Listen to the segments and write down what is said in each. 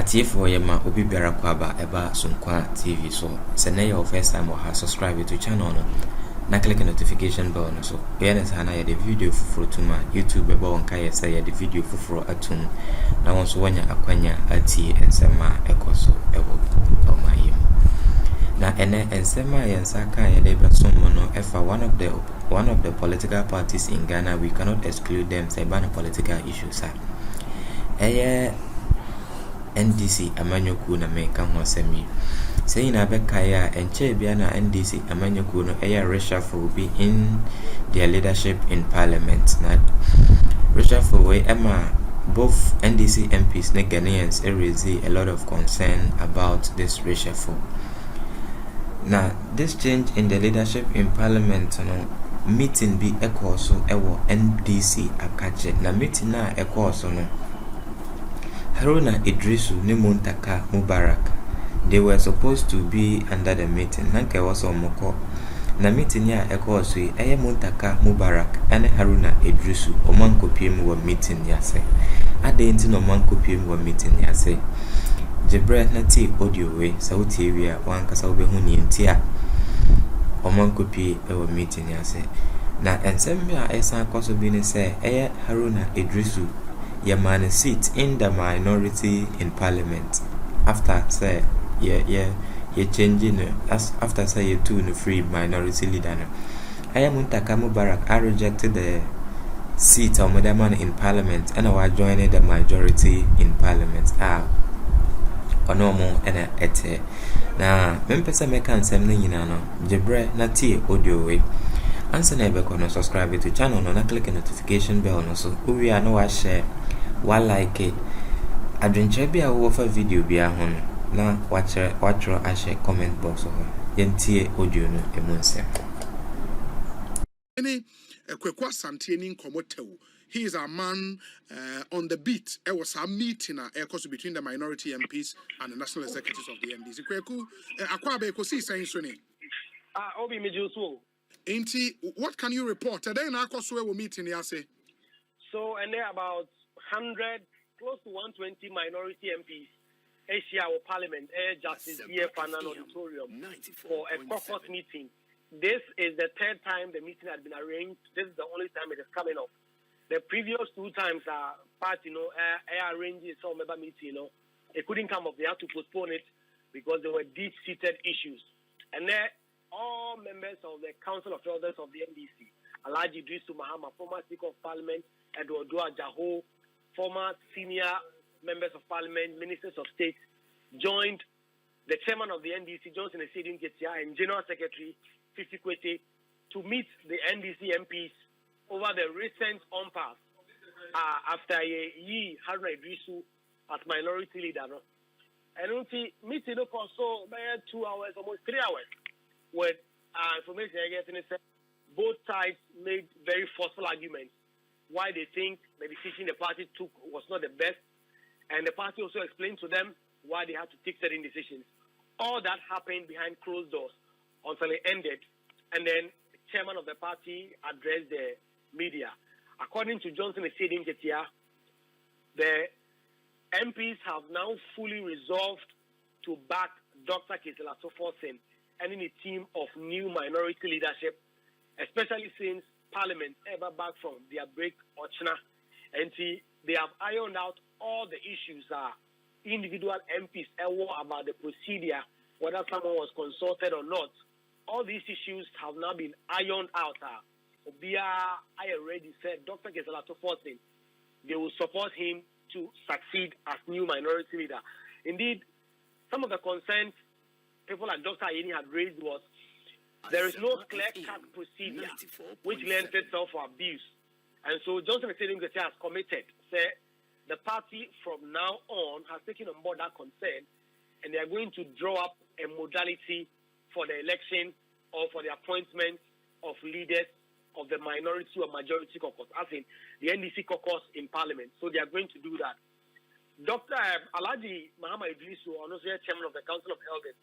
for yema obi biara kwaba eba Sunkwa TV so sene your first time or subscribe to channel no na click the notification bell no so yes na ya the video fufuro tuma YouTube eba wonka ya say ya the video fufuro atum na wonso wanya akwanya ati ensema ekoso ewo omayim na ene ensema yensaka ya leba somo no efa one of the political parties in Ghana. We cannot exclude them say ban political issues NDC amanyoku na meka ho asemi say na beka ya enche bia na NDC amanyoku no reshuffle be in their leadership in parliament. Na reshuffle we emma both NDC MPs and Ghanaians raise a lot of concern about this reshuffle. Now this change in the leadership in parliament no meeting be equal so ewo NDC akache na meeting na equal so no Haruna, Iddrisu, Muntaka, Mubarak. They were supposed to be under the meeting. Nanke was on Moko. Na meeting ya eko sui Muntaka, Mubarak, and Haruna, Iddrisu. Omanko PM were meeting yase. Ade inti no manko PM were meeting yase. Jebre na ti audio we sauti area wankasa obehuni ntia. Omanko PM were meeting yase. Na ensem ya esa koso bi ne se Haruna, Iddrisu man seat in the minority in parliament after say changing after say you two free minority leader no Muntaka Mubarak I rejected the seat of man in parliament and I joined the majority in parliament onomo ena ete na mempesa meka nsem na nyina no jebre na tie audio we ansa na ebe kono subscribe to channel no na click the notification bell no so we are no wa share wa like it adwenche bia wo fa video bia ho na watch a share comment box ho yentie audio no emunse any kwekwa sante ni nkomotew. He is a man on the beat. It was a meeting between the minority MPs and the national executives of the NDC. Kweku akwabe ko si saying so ni obi mejuso enti what can you report today na akoso we meeting ya say so and there about 100 close to 120 minority MPs Asia or Parliament Justice here Fanan Auditorium for a caucus meeting. This is the third time the meeting has been arranged. This is the only time it is coming up. The previous two times party arranged some member meeting, it couldn't come up. They had to postpone it because there were deep-seated issues. And there all members of the Council of Elders of the NDC, Alhaji Iddrisu Mahama, former Speaker of Parliament, Edward Jaho, former senior members of Parliament, ministers of state, joined the chairman of the NDC, Johnson Esedin Ketia, and General Secretary, Fifi Kwete, to meet the NDC MPs over the recent impasse after Haruna Iddrisu as minority leader. And meeting for so 2 hours, almost 3 hours, with information I get in both sides made very forceful arguments why they think the decision the party took was not the best, and the party also explained to them why they had to take certain decisions. All that happened behind closed doors until it ended, and then the chairman of the party addressed the media. According to Johnson Esedin Ketia, the MPs have now fully resolved to back Dr. Kesela Sofosin and in a team of new minority leadership, especially since Parliament ever back from their break or China, and they have ironed out all the issues individual MPs about the procedure, whether someone was consulted or not. All these issues have now been ironed out. I already said Dr. Kesela Sofosin, they will support him to succeed as new minority leader. Indeed, some of the concerns people like Dr. Ayeni had raised was there is no clear-cut procedure which lends itself for abuse. And so Johnson has committed, say, the party from now on has taken on board that concern, and they are going to draw up a modality for the election or for the appointment of leaders of the minority or majority caucus, as in the NDC caucus in Parliament. So they are going to do that. Dr. Alhaji Mahama Iddrisu, also chairman of the Council of Elders,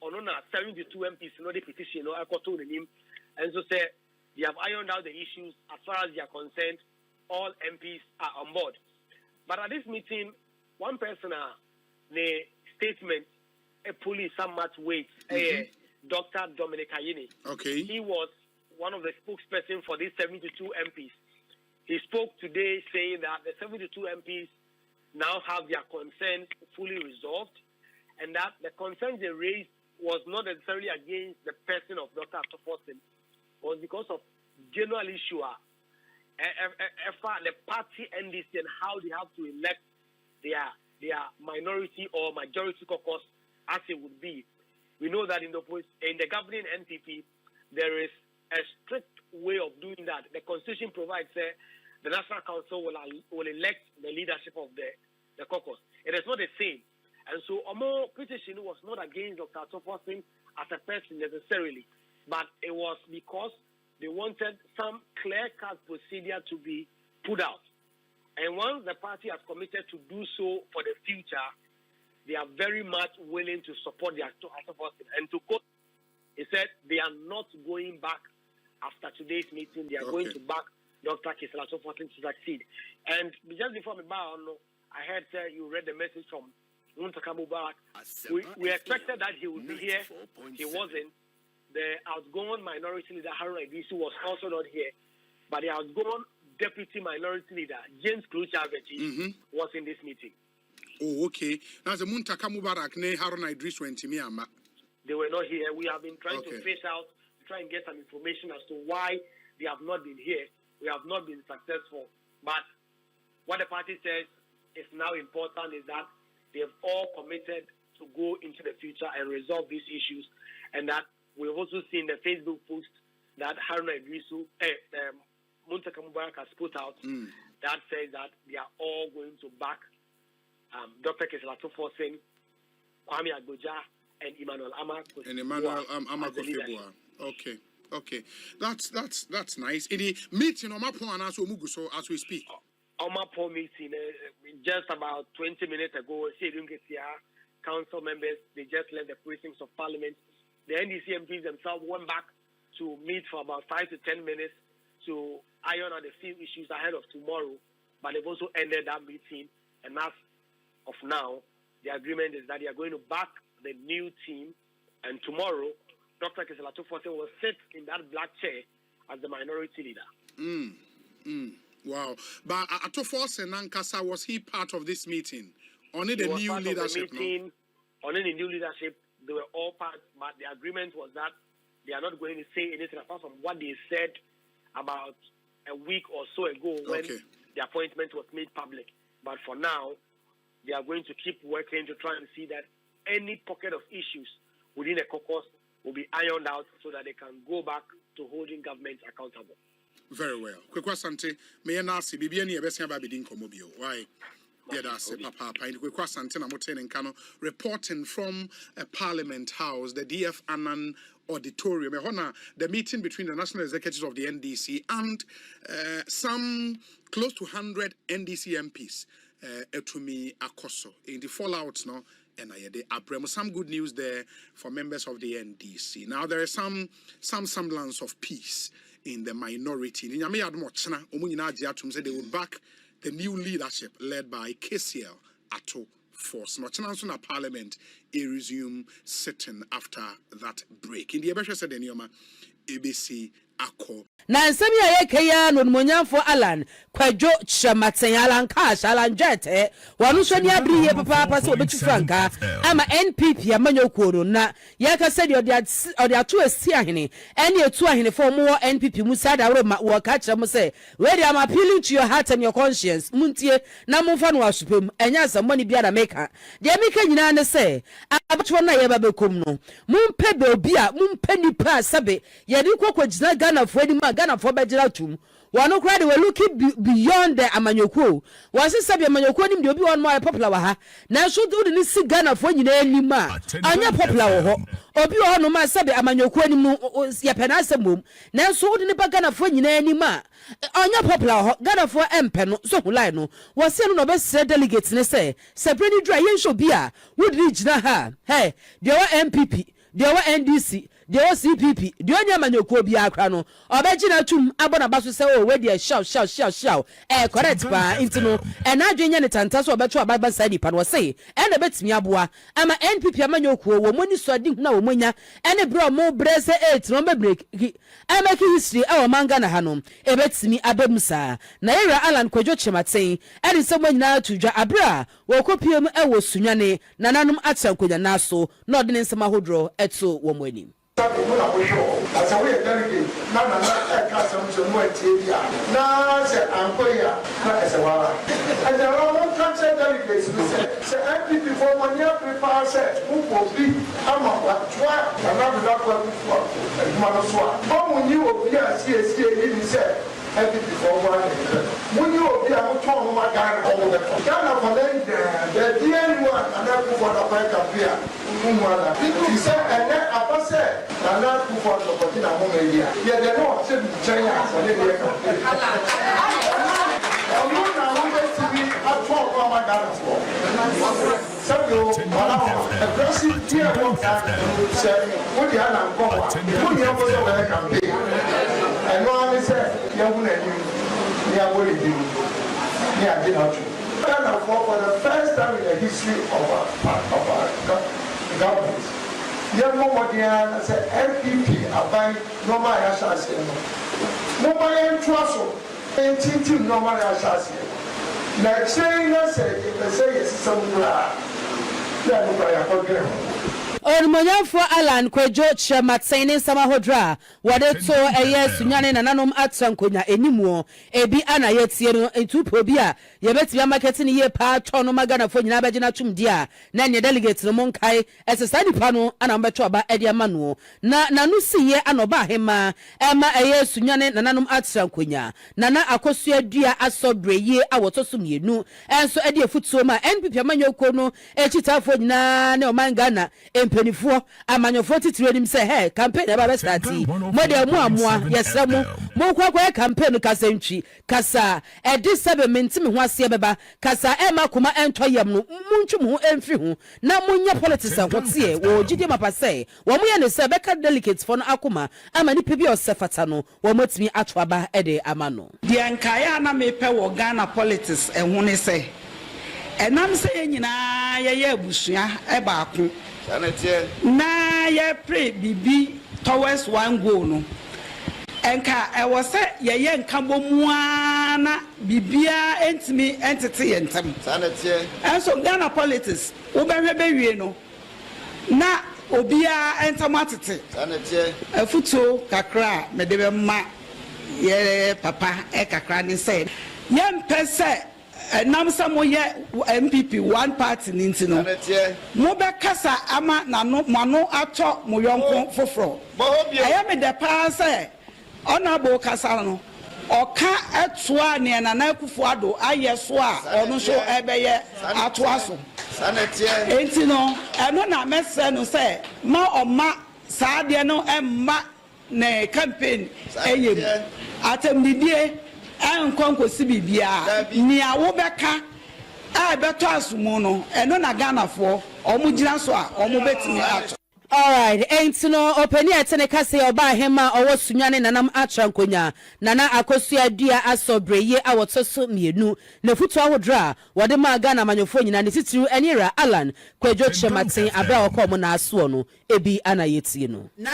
on 72 MPs, the petition, the name, and so say they have ironed out the issues as far as they are concerned. All MPs are on board. But at this meeting, one person the statement a police some much weight Dr. Dominic Ayini. Okay. He was one of the spokespersons for these 72 MPs. He spoke today saying that the 72 MPs now have their concerns fully resolved, and that the concerns they raised was not necessarily against the person of Dr. Atoforsen, was because of general issue, the party NDC and how they have to elect their minority or majority caucus as it would be. We know that in the governing NPP, there is a strict way of doing that. The Constitution provides the National Council will elect the leadership of the caucus. It is not the same. And so Omo petition was not against Dr. Atoforsen as a person necessarily, but it was because they wanted some clear-cut procedure to be put out. And once the party has committed to do so for the future, they are very much willing to support the Atoforsen. And to quote, he said they are not going back after today's meeting. They are going to back Dr. Atoforsen to succeed. And just before me bow, I heard you read the message from Muntaka. We expected that he would be here. He wasn't. The outgoing minority leader, Haruna Iddrisu, was also not here. But the outgoing deputy minority leader, James Kluchavechi, was in this meeting. Oh, okay. Now the Muntaka Mubarak ne Haruna Iddrisu and Timiama. They were not here. We have been trying to fish out, to try and get some information as to why they have not been here. We have not been successful. But what the party says is now important is that they have all committed to go into the future and resolve these issues. And that we've also seen the Facebook post that Haruna Iddrisu, Muntaka Mubarak has put out that says that they are all going to back Dr. Atoforsen, Kwame Agboja, and Emmanuel Amakosebua. Okay. That's nice. In meeting on my point as we speak. On my point meeting, just about 20 minutes ago, council members, they just left the precincts of Parliament. The NDC MPs themselves went back to meet for about 5 to 10 minutes to iron out the few issues ahead of tomorrow. But they've also ended that meeting, and as of now, the agreement is that they are going to back the new team, and tomorrow, Dr. Atoforsen will sit in that black chair as the minority leader. Wow. But Atoforsen Nankasa, was he part of this meeting? Only the new leadership? Only the new leadership, they were all part, but the agreement was that they are not going to say anything apart from what they said about a week or so ago when the appointment was made public. But for now, they are going to keep working to try and see that any pocket of issues within a caucus will be ironed out so that they can go back to holding government accountable. Very well. Kwekwa Sante, may nasi bibiani ebesi ababidin komobio. Why? Yeah, that's Papa. Kwekwa Sante na moten nkano reporting from a Parliament House, the DF Annan Auditorium. The meeting between the national executives of the NDC and some close to 100 NDC MPs. Etumi Akoso in the fallout no. And some good news there for members of the NDC. Now there is some semblance of peace in the minority. They would back the new leadership led by KCL Ato Force. Now Parliament resume sitting after that break. In the Ebesha said ABC Ako. Na nsemi ayekaya no monyanfo Alan kwadwo chamaten Alan Cash Alan Jet wonu so ni abriye papa se obetu franka ama NPP amanyokuo no na yaka said odi ato asi ahene ene etu ahene for mo NPP musada wore ma wo ka kire mo say we dey am appealing to your heart and your conscience muntie na momfa no asopem enya asemmoni bia na meka de meka nyina ne say abatwo na ye babekom no mumpe be obi a mumpe nipa sabe ye di kokogina Ghana for any man Ghana for Bẹtrạys tum wano kra de we looking beyond the amanyokuo wase sabe amanyokuo nim de obi won more popular wa ha na so do ni si Ghana for nyina anim a anya popular wo ho obi wo no ma sabe amanyokuo nim no ye pena asem na so do ni ba Ghana for nyina anim a anya popular ho Ghana for empe no so hulai no wase no be sre delegates ne say sebreni dra yen sho bi a would reach na ha hey de wa MPP de wa NDC de OCPP de onya amanyokuo bi akra no obegina tum abona baso se o we de shout correct ba intino and adwenya ne tanta so obeto ababa side nipa no say and betimi aboa ama NPP amanyokuo wo moni so adi na wo monya ene bro mo brese 8 no break ama ki history e manga na hanom ebetimi abamusa na era Alan Kwadwo Chematen ene se mo nyina tudwa abra wo kopiem e wo sunwane nananom atsankonya naso na odene nsema hodro eto wo moanim as a way delegate, none of that custom to more Tia. Now, said Ankoya, not as a wala. And the Roman country delegates, we said, MPP for 1 year prepare said, who will be Amaka, another doctor for Manaswa. But when you will be a CSA, he said, MPP for 1 year. When you will be a motor, my God, all the Ghana for the DN1, and that for the Bank of Pia. He said, and then I said, and that for the Patina home area. Yeah, they know what China for the year. I'm not going to be at 12 for my Ghana for. So, aggressive dear one said, what the other go, who never know where I can be. And one said, you wouldn't do, you wouldn't do, yeah, did not. Ghana for the first time in the history of our government. Young Momodian said MPP about normal assassin. Mobile Trussell, 18 normal assassin. Like saying, I said, if I say it's somewhere, then I forget. Onmonyafo Alan Kwadwo Chematen nsama hodra wade to eye sunyane nananom atsankonya enimuo ebi ana yetie no entupo bi a yebetimi market ne ye pa tono magana fo nyina begina tumdi a na ne delegate no monkai esesa nipa no ana mbeto aba ede amano na nanu siye anoba hema ema eye sunyane nananom atsankonya nana akosu adua asobreye awotoso mienu enso ede afutuo ma NPP amanyoko no echitafo nyina ne omangana penifo amanyofo titire nim se he campaign eba be starti model mu amua yesemu mo kwakwa campaign kasantwi kasa edi sebe mentimi ho ase beba kasa e makoma entoyam no muntwum ho emfi ho na munya politics ahotie wo gide mapase wo mo ye ne se beka delegates for no akoma ama ni pebi osefata no wo motimi atoaba ede amano de ankaya na mepe wo Ghana politics ehun ne se enam se nyina ye abusua e baako na ye pray bibi towards one goal no enka e wo se ye nka bomuana bibia entimi entity yentem enso Ghana politics wo behwe bewie no na obia entamatete afuto kakra medebe ma ye papa e kakra ni se ye mpese namsa mo ye MPP one party nintino mo be kasa ama na no mano ato mo yonko foforo aya me de pa se honorable kasa no oka etoa ne na na kufu ado aye so a ono so ebeye atoa so entino eno na mese no se ma oma saade no emma ne campaign eyem atemdidie enkonko sibibia ni awo beka a beto asumu no eno na Ghana fo omugina so a omubetimi ato. All right, entino openi atene kase oba hema owo sunyane nanam atrankonya nana akosu adua asobreye awotoso mienu na futu ahodra wode ma Ghana manyofo nyina ne titiru enira Alan Kwadwo Chematen abra okomo na aso no ebi anayetie no na